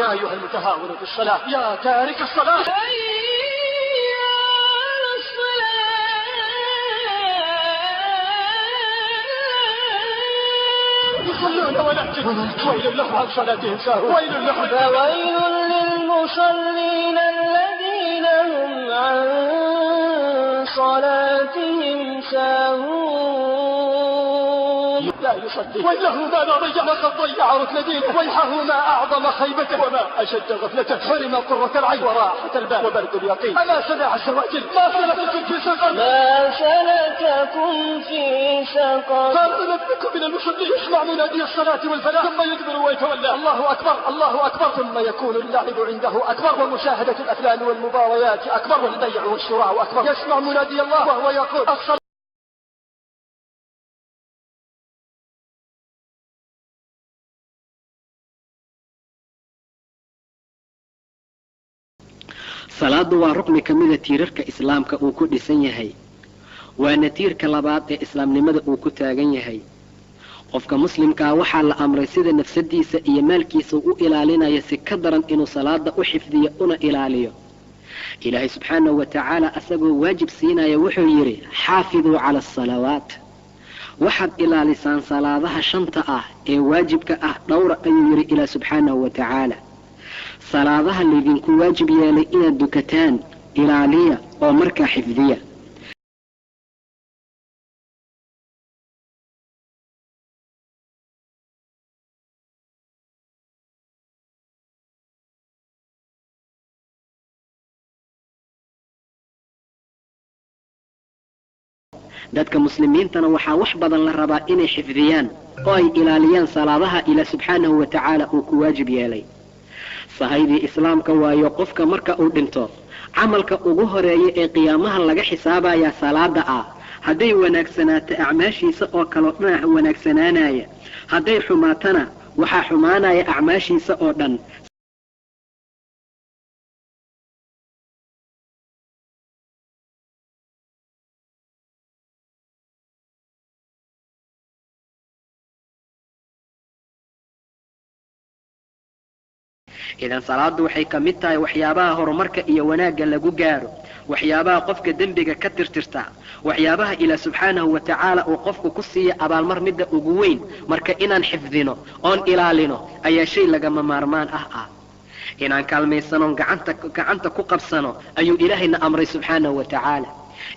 يا أيها المتهاون في الصلاة يا تارك الصلاة يصلون ولكن ويل لهم عن صلاتهم ساهون ويل لهم فويل للمصلين الذين هم عن صلاتهم ساهون لا يصلي ويله ما لا ضيع لقد ضيع ركن دينه ويحه ما أعظم خيبته وما أشد غفلته حرم قرة العين وراحة البال وبرد اليقين أما سمع السواجل ما سلككم في سقر ما سلككم في سقر قال أنبئكم من المصلين يسمع منادي الصلاة والفلاح ثم يدبر ويتولى الله أكبر الله أكبر ثم يكون اللعب عنده أكبر ومشاهدة الأفلام والمباريات أكبر والبيع والشراء أكبر يسمع منادي الله وهو يقول الصلاة salaadu waa rukni ka mida tiirarka islaamka uu ku dhisan yahay waana tiirka labaad ee islaamnimada uu ku taagan yahay qofka muslimkaa waxaa la amray sida nafsadiisa iyo maalkiisa u ilaalinaya si ka daran inuu salaada u xifdiyo una ilaaliyo ilaahay subxaanahu wa tacaala asagoo waajib siinaya wuxuu yidhi xaafiduu cala asalawaat waxaad ilaalisaan salaadaha shanta ah ee waajibka ah dhowra ayuu yidhi ilaah subxaanahu wa tacaala salaadaha laydinku waajib yeelay inaad dukataan ilaaliya oo markaa xifdiya dadka muslimiintana waxaa wax badan la rabaa inay xifdiyaan oo ay ilaaliyaan salaadaha ilaah subxaanahu wa tacaala uu ku waajib yeelay sahaydii islaamka waayo qofka marka uu dhinto camalka ugu horeeya ee qiyaamaha laga xisaabayaa salaada ah hadday wanaagsanaato acmaashiisa oo kaloo dhinac wanaagsanaanaya hadday xumaatana waxaa xumaanaya acmaashiisa oo dhan idan salaadu waxay ka mid tahay waxyaabaha horumarka iyo wanaagga lagu gaaro waxyaabaha qofka dembiga ka tirtirta waxyaabaha ilaah subxaanahu wa tacaala uu qofku ku siiya abaalmar midda ugu weyn marka inaan xifdino oon ilaalino ayaa shay lagama maarmaan ah inaan kaalmaysanoon gacanta ku qabsano ayuu ilaahayna amray subxaanahu wa tacaala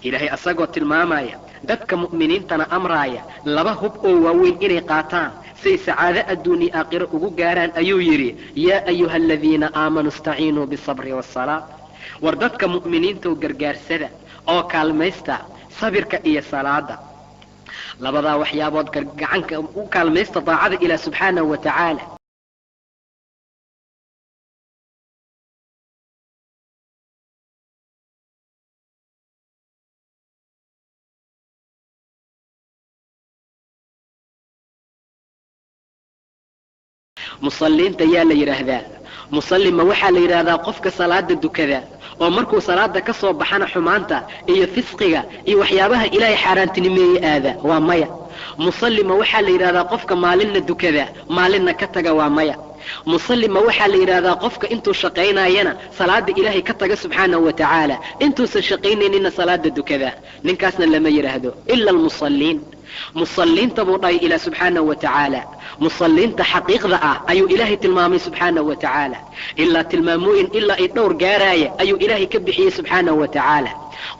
ilaahay asagoo tilmaamaya dadka mu'miniintana amraaya laba hub oo waaweyn inay qaataan say sacaado adduun iyo aakhiro ugu gaaraan ayuu yidhi yaa ayuha aladiina aamanuu istaciinuu bisabri wasalaa war dadka mu'miniintaw gargaarsada oo kaalmaysta sabirka iyo salaada labadaa waxyaabood gacanka u kaalmaysta daacada ilaah subxaanahu wa tacaala musalliinta yaa la yidhaahdaa musallima waxaa la yidhaahdaa qofka salaada dukada oo markuu salaada ka soo baxana xumaanta iyo fisqiga iyo waxyaabaha ilaahay xaaraantinimeeye aada waa maya musallima waxaa la yidhahdaa qofka maalinna dukada maalinna ka taga waa maya musallima waxaa la yidhaahdaa qofka intuu shaqaynayana salaada ilaahay ka taga subxaanahu wa tacaala intuusan shaqaynaynina salaada dukada ninkaasna lama yidhaahdo ila almusalliin musalliinta buu dhahay ilaah subxaanahu wa tacaala musalliinta xaqiiqda ah ayuu ilaahay tilmaamay subxaanahu wa tacaala ilaa tilmaamooyin ilaa ay dhowr gaaraaya ayuu ilaahay ka bixiyey subxaanahu wa tacaala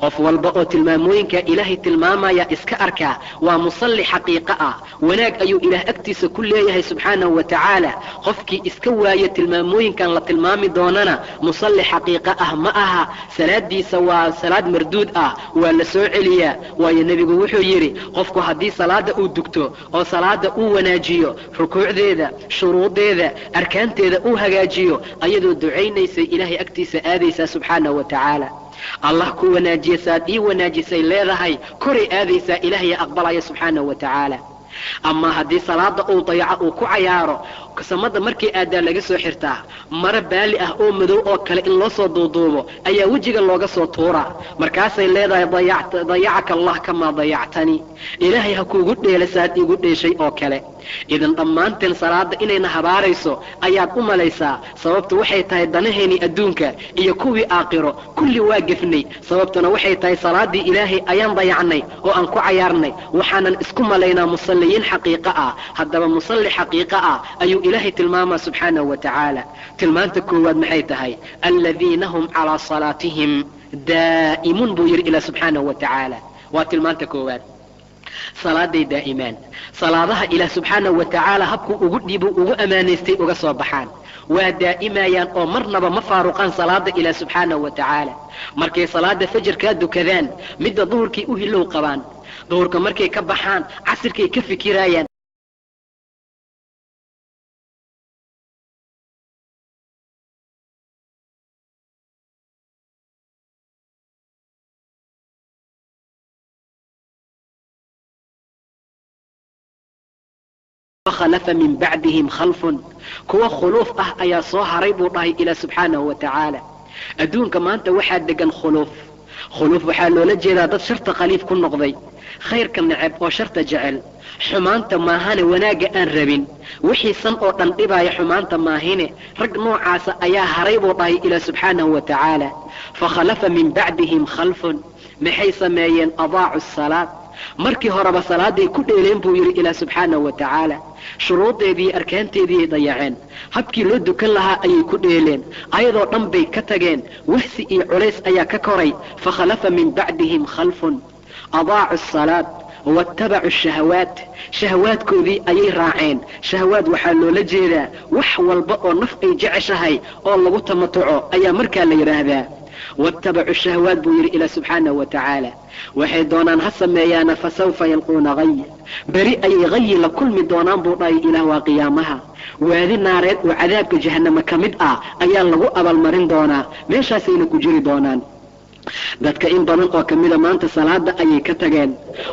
qof walba oo tilmaamooyinka ilaahay tilmaamaya iska arkaa waa musalli xaqiiqo ah wanaag ayuu ilaah agtiisa ku leeyahay subxaanahu wa tacaala qofkii iska waaya tilmaamooyinkan la tilmaami doonana musalli xaqiiqo ah ma aha salaadiisa waa salaad marduud ah waa la soo celiyaa waayo nebigu wuxuu yidhi qofku haddii salaada uu dugto oo salaada uu wanaajiyo rukuucdeeda shuruudeeda arkaanteeda uu hagaajiyo ayadoo ducaynaysay ilaahay agtiisa aadaysaa subxaanahu wa tacaala allah ku wanaajiya saad ii wanaajisay leedahay koray aadaysaa ilaahaya aqbalaya subxaanahu wa tacaala ama haddii salaada uu dayaco uu ku cayaaro samada markii aadaa laga soo xirtaa mara baali ah oo madow oo kale in loo soo duuduubo ayaa wejiga looga soo tuuraa markaasay leedahay dayacaka allah kamaa dayactani ilaahay ha kuugu dheela saad igu dheeshay oo kale idan dhammaanteen salaada inayna habaarayso ayaad u malaysaa sababtu waxay tahay danaheeni adduunka iyo kuwii aakhiro kulli waa gefnay sababtuna waxay tahay salaadii ilaahay ayaan dayacnay oo aan ku cayaarnay waxaanan isku malaynaa musalliyiin xaqiiqo ah haddaba musalli xaqiiqo ah ayuu ilaahay tilmaamaa subxaanahu wa tacaala tilmaanta koowaad maxay tahay aladiina hum calaa salaatihim daa'imuun buu yidhi ilaa subxaanahu wa tacaala waa tilmaanta koowaad salaaday daa'imaan salaadaha ilaah subxaanahu wa tacaala habkuu ugu dhiibu ugu ammaanaystay uga soo baxaan waa daa'imayaan oo marnaba ma faaruqaan salaada ilaah subxaanahu wa tacaala markay salaada fajarkaa dukadaan midda duhurkii u hilow qabaan duhurka markay ka baxaan casirkay ka fikiraayaan خلف من بعدهم خلف كوا خلوف ايا soo haray buu dhahay ila subhanahu wa ta'ala adduunka maanta waxa degan khuluf waxa loola jeedaa dad sharta khaliif ku noqday khayrka nacab oo sharta jecel xumaanta maahane wanaaga aan rabin wixii san oo dhan dhibaya xumaanta maahine rag noocaas ayaa haray buu dhahay ila subhanahu wa ta'ala fa khalafa min ba'dihim khalfun maxay sameeyeen adaa'u as-salaat markii horeba salaaday ku dheeleen buu yiri ila subhanahu wa ta'ala shuruudeedii arkaanteedii dayaceen habkii loo dukan lahaa ayay ku dheeleen ayadoo dhan bay ka tageen wahsi iyo culays ayaa ka koray fa khalafa min ba'dihim khalfun adaa'u as-salaat wattaba'u ash-shahawaat shahawaadkoodii ayay raaceen shahawaad waxaa loola jeedaa wax walba oo naf ay jeceshahay oo lagu tamatuco ayaa markaa la yiraahdaa واتبعوا الشهوات بوير إلى سبحانه وتعالى waxay doonaan ha sameeyaan fasawfa yalquna ghay bari ay ghay la kulmi doonaan buu dhaay ilaah waa qiyaamaha waadi naareed oo cadaabka jahannama kamid ah ayaa lagu abal marin doonaa meeshaasayna ku jiri doonaan dadka in badan oo kamida maanta salaada ayay ka tageen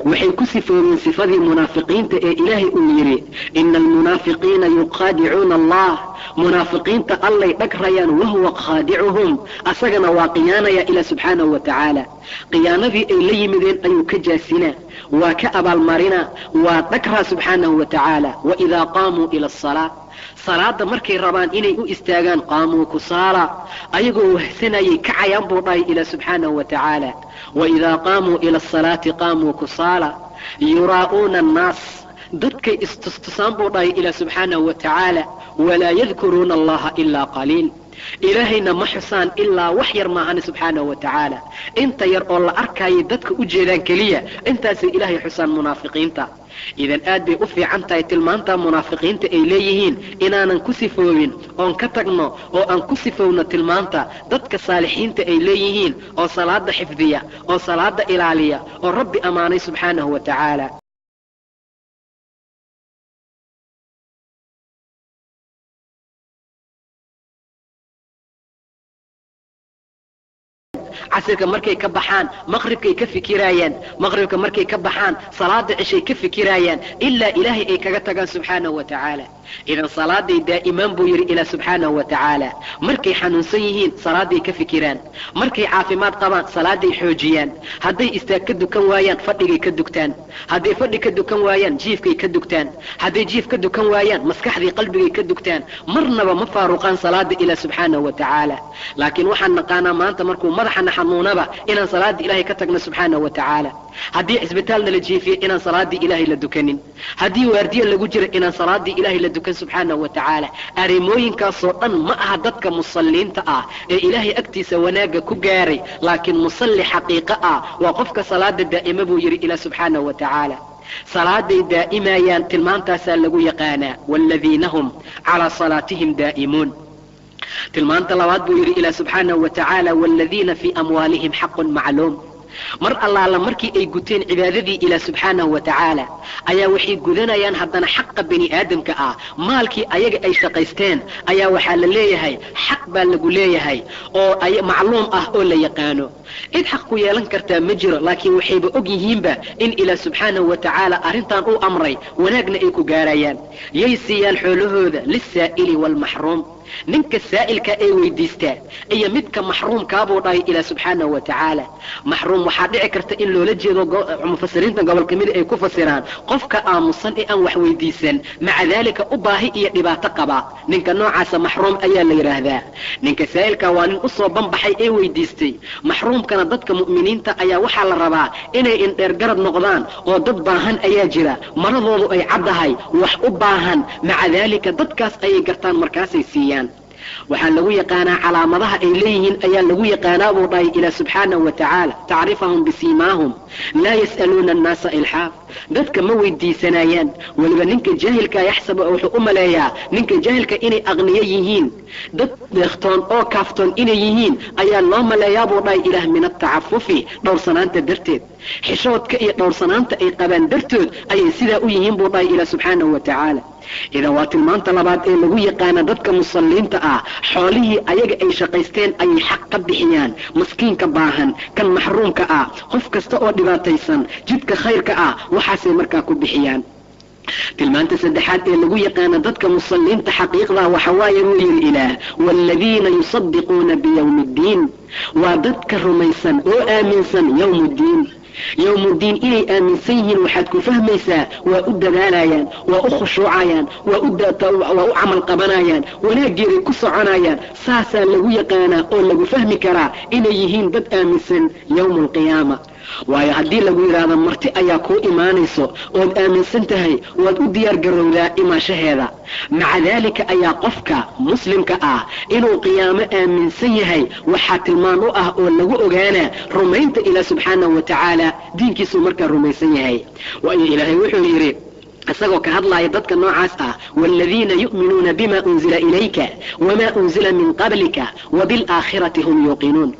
waxay ku sifoobeen sifadii munaafiqiinta ee ilaahay uu yiri innal munaafiqiina yuqadi'una allah munaafiqiinta allay dhagrayaan wa huwa khadi'uhum asagana waa qiyaanaya ila subhanahu wa ta'ala qiyaanadii ay la yimideen ayuu ka jaasina waa ka abaal marina waa dhagra subhanahu wa ta'ala wa idha qamu ila as-salat salaada markay rabaan inay u istaagaan qaamu kusaala ayagoo wahsanayay kacayaan buu dhahay ila subhanahu wa ta'ala wa idha qamu ila as-salati qamu kusaala yuraa'una an-nas dadkay istustusaan buu dhahay ila subhanahu wa ta'ala wala yadhkuruna allaha illa qalil ilaahayna ma xusaan ilaa wax yar maahan subhanahu wa ta'ala inta yar oo la arkay dadka u jeedaan kaliya intaasay ilaahay xusaan munaafiqiinta idan aad bay u fiican tahay tilmaanta munaafiqiinta ay leeyihiin inaanan ku sifoobin oon ka tagno oo aan ku sifowno tilmaanta dadka saalixiinta ay leeyihiin oo salaada xifdiya oo salaada ilaaliya oo rabbi amaanay subhanahu wa ta'ala casirka markay ka baxaan maqribkay ka fikirayaan maqribka markay ka baxaan salaada cishay ka fikirayaan illa ilaahi ay kaga tagaan subhanahu wa ta'ala idan salaaday daa'iman buu yiri ila subhanahu wa ta'ala markay xanuunsan yihiin salaaday ka fikiraan markay caafimaad qabaan salaaday xoojiyaan haday istaag ka dukan waayaan fadhigay ka dugtaan haday fadhi ka dukan waayaan jiifkay ka dugtaan haday jiif ka dukan waayaan maskaxdii qalbigay ka dugtaan marnaba ma faaruqaan salaada ila subhanahu wa ta'ala laakiin waxaan naqaanaa maanta markuu madaxana xanuunaba inaan salaada ilaahay ka tagno subhanahu wa ta'ala haddii isbitaalna la jiifiyo inaan salaadii ilaahay la dukanin haddii waardiye lagu jiro inaan salaadii ilaahay la dukan subhanahu wa ta'ala arimooyinkaasoo dhan ma aha dadka musalliinta ah ee ilaahay agtiisa wanaaga ku gaaray laakiin musalli xaqiiqa ah waa qofka salaada daa'ima buu yiri ila subhanahu wa ta'ala salaaday daa'imayaan tilmaantaasaa lagu yaqaanaa walladhiina hum calaa salaatihim daa'imuun tilmaanta labaad buu yiri ila subhanahu wa ta'ala walladhiina fi amwaalihim haqqun macluum mar allaala markii ay guteen cibaadadii ilaah subxaanahu wa tacaala ayaa waxay gudanayaan haddana xaqa bani aadamka ah. maalkii ayaga ay shaqaysteen ayaa waxaa la leeyahay xaq baa lagu leeyahay oo macluum ah oo la yaqaano. cid xaq ku yeelan kartaa ma jiro, laakiin waxayba og yihiinba in ilaah subxaanahu wa tacaala arrintan uu amray wanaagna ay ku gaarayaan. yay siiyaan xoolahooda lisaa'ili waalmaxruum, ninka saa'ilka ee weydiistaa iyo midka maxruumkaabuu dhahay ilaah subxaanahu wa tacaala. maxruum waxaa dhici karta in loola jeedo mufasiriinta gobolka mid ay ku fasiraan qofka aamusan ee aan wax weydiisan maca daalika u baahi iyo dhibaato qaba, ninka noocaasa maxruum ayaa la yidhaahdaa. ninka saa'ilka waa nin usoo banbaxay ee weydiistay. maxruumkana dadka mu'miniinta ayaa waxaa la rabaa inay indheer garad noqdaan, oo dad baahan ayaa jira, maradoodu ay caddahay, wax u baahan, maca daalika dadkaas ayay gartaan markaasay siiyaan. waxaa lagu yaqaanaa calaamadaha ay leeyihiin ayaa lagu yaqaanaa buu dhahay ilaah subxaanahu wa tacaala, tacrifahum bisiimaahum laa yas'aluuna annaasa ilxaaf. dadka ma weydiisanayaan. weliba ninka jaahilka yaxsaba wuxuu u maleeyaa ninka jaahilka inay aqniyo yihiin, dad deeqtoon oo kaaftoon inay yihiin ayaa loo maleeyaa buu dhahay ilaah min atacafufi, dhowrsanaanta darteed. xishoodka iyo dhowrsanaanta ay qabaan dartood ayay sidaa u yihiin buu dhahay ilaah subxaanahu wa tacaala. idan waa tilmaanta labaad ee lagu yaqaana dadka musalliinta ah, xoolihii ayaga ay shaqaysteen ayay xaq ka bixiyaan. maskiinka baahan, kan maxruumka ah, qof kasta oo dhibaataysan, jidka khayrka ah, waxaasay markaa ku bixiyaan. tilmaanta saddexaad ee lagu yaqaana dadka musalliinta xaqiiqda waxa waaye buu yidhi ilaah, waaladiina yusadiquuna biyawmi ddiin, waa dadka rumaysan oo aaminsan yawmu ddiin. yowmuddiin inay aaminsan yihiin waxaad ku fahmaysaa waa u dadaalayaan, waa u khushuucayaan, waa u camal qabanayaan, wanaaggeeday ku soconayaan. saasaa lagu yaqaanaa oo lagu fahmi karaa inay yihiin dad aaminsan yowma alqiyaama. waayo haddii lagu yidhaahdo marti ayaa kuu imaanayso ood aaminsan tahay, waad u diyaar garowdaa imaashaheeda. maca daalika ayaa qofka muslimka ah inuu qiyaamo aaminsan yahay waxaa tilmaan u ah oo lagu ogaanaa rumaynta ilaah subxaanahu wa tacaala, diinkiisuu markaa rumaysan yahay. waayo ilaahay wuxuu yidhi isagoo ka hadlaaya dadka noocaas ah, waaladiina yu'minuuna bima unzila ilayka wamaa unzila min qablika wabilaakhirati hum yuuqinuun.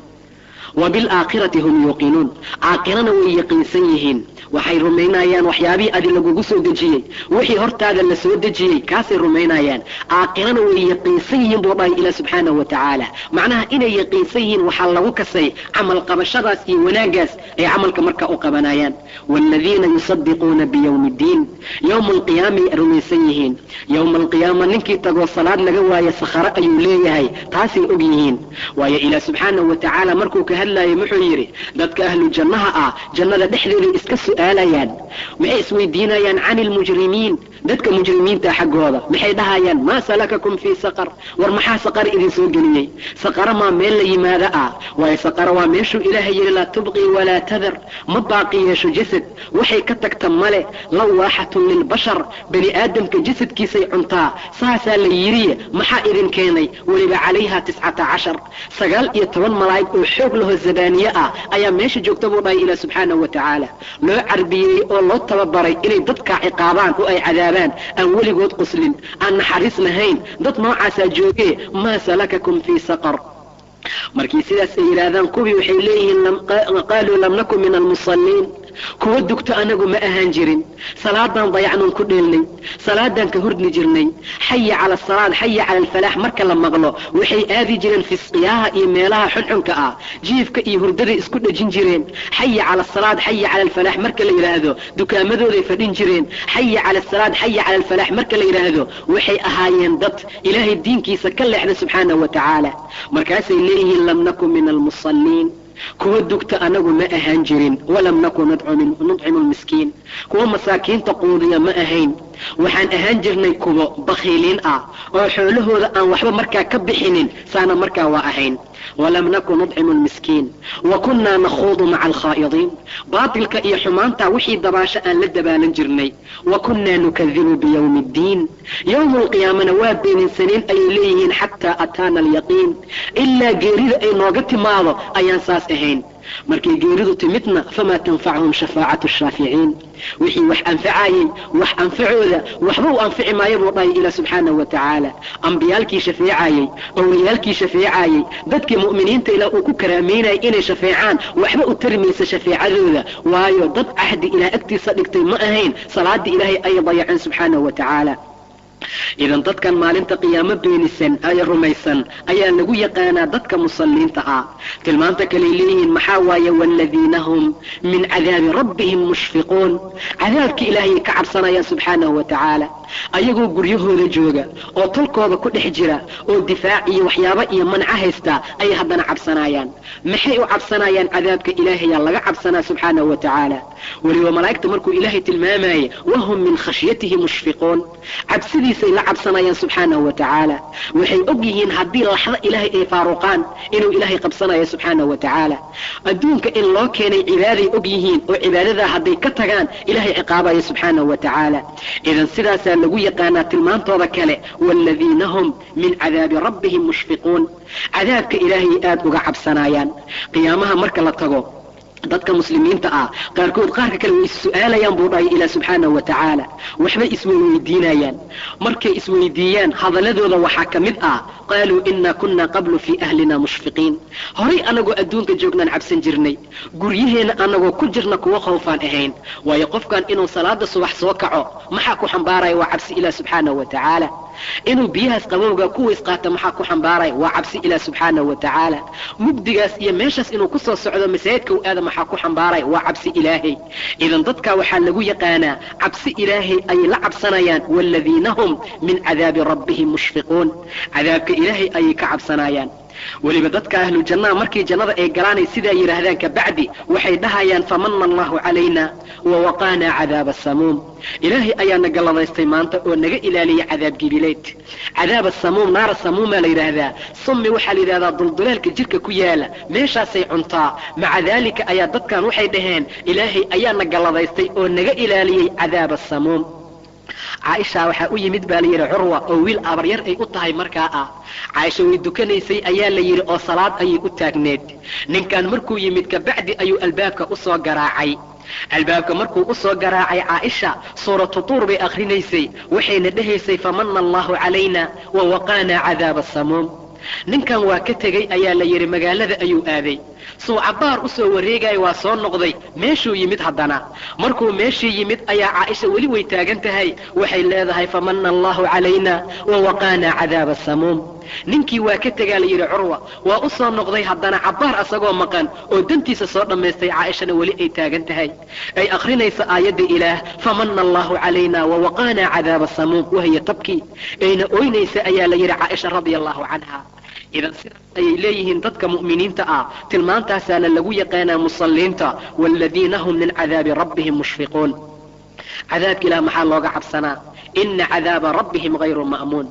وبالآخرة هم يوقنون. عاقلنا ويقينسيهن waxay rumaynayaan waxyaabihii adi lagugu soo dejiyey, wixii hortaada la soo dejiyey kaasay rumaynayaan. caaqilana way yaqiinsan yihiin buu dhahay ilaah subxaanahu wa tacaala. macnaha inay yaqiinsan yihiin waxaa lagu kasay camal qabashadaas iyo wanaagaas ay camalka markaa u qabanayaan. waaladiina yusadiquuna biyawmi ddiin, yowma alqiyaamay rumaysan yihiin. yowma alqiyaama ninkii tagoo salaad laga waayo sakharo ayuu leeyahay, taasay og yihiin. waayo ilaah subxaanahu wa tacaala markuu ka hadlayay wuxuu yidhi dadka ahlu jannaha ah jannada dhexdeeda iska su'aalayaan, maxay isweydiinayaan can ilmujrimiin, dadka mujrimiinta xaggooda maxay dhahayaan maa salakakum fii saqar, war maxaa saqar idin soo geliyey? saqara maa meel la yimaada ah, waayo saqara waa meeshuu ilaahay yidhi laa tubqi walaa tadar, ma baaqi yeesho jasad, waxay ka tagta male. lawaaxatun lilbashar, bani aadamka jasadkiisay cuntaa. saasaa la yidhi maxaa idin keenay? weliba calayha 19 19 malaa'ig oo xoog laho zabaaniye ah ayaa meesha joogta buu dhahay ilaah subxaanahu wa tacaala. loo carbiyey oo loo tababaray inay dadka ciqaabaan oo ay cadaabaan, aan weligood quslin, aan naxariis lahayn. dad noocaasaa joogee maa salakakum fii saqar. markii sidaas ay yidhaahdaan kuwii waxay leeyihiin qaaluu lam nakun min almusalliin, kuwa dugto anagu ma ahaan jirin, salaadaan dayacnoon ku dheelnay, salaadaan ka hordni jirnay. xaya cala asalaad, xaya cala alfalaax marka la maqlo waxay aadi jireen fisqiyaha iyo meelaha xunxunka ah, jiifka iyo hurdaday isku dhejin jireen. xaya cala asalaad, xaya cala alfalaax marka la yidhaahdo dukaamadooday fadhin jireen. xaya cala asalaad, xaya cala alfalaax marka la yidhaahdo waxay ahaayeen dad ilaahay diinkiisa ka leexda subxaanahu wa tacaala. markaasay leeyihiin lam nakun min almusalliin, kuwa dugta anagu ma ahaan jirin. walam nakun nudcimu lmiskiin, kuwa masaakiinta quudiya ma ahayn. waxaan ahaan jirnay kuwo bakhiiliin ah oo xoolahooda aan waxba markaa ka bixinin, saana markaa waa ahayn. walam nakun nudcimu lmiskiin wakunnaa nakhuudu maca alkhaa'idiin, baatilka iyo xumaanta wixii dabaasho aan la dabaalan jirnay. wakunnaa nukadibu biyawmi ddiin, yowma alqiyaamana waa beeninsaneen ayay leeyihiin xataa ataana alyaqiin, ilaa geerida ay nooga timaado ayaan saas ahayn. markay geeridu timidna famaa tanfachum shafaacatu shaaficiin wixii wax anfacayey wax anfacooda waxba u anfici maayo buu dhahay ilaa subxaanahu wa tacaala ambiyaalkii shafeecayey awliyaalkii shafeecayey dadkii mu'miniinta ilaa uu ku karaameynayay inay shafeecaan waxba u tarmaysa shafeecadooda waayo dad cahdi ilaa agtiisa dhigtay ma ahayn salaadii ilaahay ay dayaceen subxaanahu wa tacaala idan dadkan maalinta qiyaamo beenisan ay rumaysan ayaa lagu yaqaanaa dadka musalliinta ah tilmaanta kale leeyihiin maxaa waaye waaladiina hum min cadaabi rabbihim mushfiquun cadaabka ilaahay ka cabsanayaan subxaanahu wa tacaala ayagoo guryahooda jooga oo tolkooda ku dhex jira oo difaac iyo waxyaabo iyo manca haysta ayay haddana cabsanayaan maxay u cabsanayaan cadaabka ilaahayaa laga cabsanaa subxaanahu wa tacaala weliba malaa'igta markuu ilaahay tilmaamaye wahum min khashyatihi mushfiquun cabsidiisay la cabsanayaan subxaanahu wa tacaala waxay og yihiin haddii laxdo ilaahay ay faaruqaan inuu ilaahay qabsanayo subxaanahu wa tacaala adduunka in loo keenay cibaaday og yihiin oo cibaadadaa hadday ka tagaan ilaahay ciqaabayo subxaanahu wa tacaala idan sidaasaa lagu yaqaanaa tilmaantooda kale waaladiina hum min cadaabi rabbihim mushfiquun cadaabka ilaahay aad uga cabsanayaan qiyaamaha marka la tago dadka muslimiinta ah qaarkood qaarka kale way is-su'aalayaan buu dhahay ilaa subxaanahu wa tacaala waxbay isweydiinayaan markay isweydiiyaan hadaladooda waxaa ka mid ah qaaluu inaa kunna qablu fii ahlina mushfiqiin horay anagoo adduunka joognaan cabsan jirnay guryaheenna anagoo ku jirna kuwa khawfaan ahayn waayo qofkan inuu salaada subax soo kaco maxaa ku xambaaraya waa cabsi ilaah subxaanahu wa tacaala inuu biyahaas qabowga ku ways qaata maxaa ku xambaaraya waa cabsi ilaah subxaanahu wa tacaala mugdigaas iyo meeshaas inuu ku soo socdo masaajidka u aada maxaa ku xambaaraya waa cabsi ilaahay idan dadka waxaa lagu yaqaanaa cabsi ilaahay ay la cabsanayaan waaladiina hum min cadaabi rabbihim mushfiquun cadaabka ilaahay ayay ka cabsanayaan weliba dadka ahlu jannaha markii jannada ay galaanay sidaa yidhaahdaan kabacdi waxay dhahayaan famana allahu calayna wawaqaanaa cadaaba samuum ilaahay ayaana galladaystay maanta oo naga ilaaliyay cadaab gibileed cadaaba samuum naara samuumaa la yidhaahdaa summi waxaa la yidhahdaa dulduleelka jirka ku yaala meeshaasay cuntaa maca daalika ayaa dadkan waxay dhaheen ilaahay ayaana galladaystay oo naga ilaaliyey cadaaba samuum caaisha waxaa u yimid baa la yidhi curwa oo wiil abaryar ay u tahay markaa ah caaisha way dukanaysay ayaa la yidhi oo salaad ayay u taagneed ninkan markuu yimid kabacdi ayuu albaabka u soo garaacay albaabka markuu u soo garaacay caaisha suuratu tuur bay akhrinaysay waxayna dhehaysay famana allahu calayna wawaqaanaa cadaaba samuum ninkan waa ka tegey ayaa la yidhi magaalada ayuu aaday suu cabbaar u soo wareegaya waa soo noqday meeshuu yimid haddana markuu meeshii yimid ayaa caaisha weli way taagan tahay waxay leedahay famana allahu calayna wawaqaanaa cadaaba samuum ninkii waa ka tegaa la yidhi curwa waa u soo noqday haddana cabbaar asagoo maqan oo dantiisa soo dhammaystay caaishana weli ay taagan tahay ay akhrinaysa aayadda ilaah famana allahu calayna wawaqaanaa cadaaba samuum wahiya tabkii ayna oynaysa ayaa la yidhi caaisha radia allahu canha idan sidaas ayay leeyihiin dadka mu'miniinta ah tilmaantaasaana lagu yaqaanaa musalliinta waaladiina hum min cadaabi rabbihim mushfiquun cadaabka ilaah maxaa looga cabsanaa ina cadaaba rabbihim hayru ma'muun